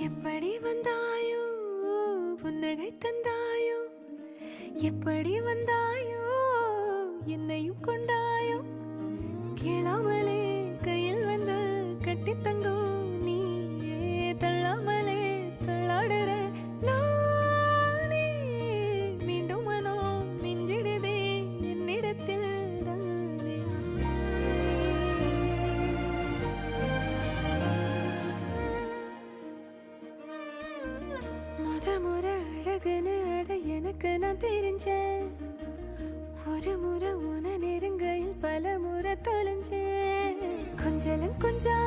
எப்படி வந்தாயோ புன்னகை தந்தாயோ எப்படி வந்தாயோ என்னையும் கொண்டாயோ கேளாமலே கையில் வந்து கட்டி தங்கோ நீ தள்ளாமலே தள்ளாடுற நானே மீண்டும் மனம் மிஞ்சிடுதே என்னிடத்தில் முறை அழகுன்னு அட எனக்கு நான் தெரிஞ்சேன் ஒரு முறை உன நெருங்கையில் பல முறை தொலைஞ்சேன் கொஞ்சலும் கொஞ்சம்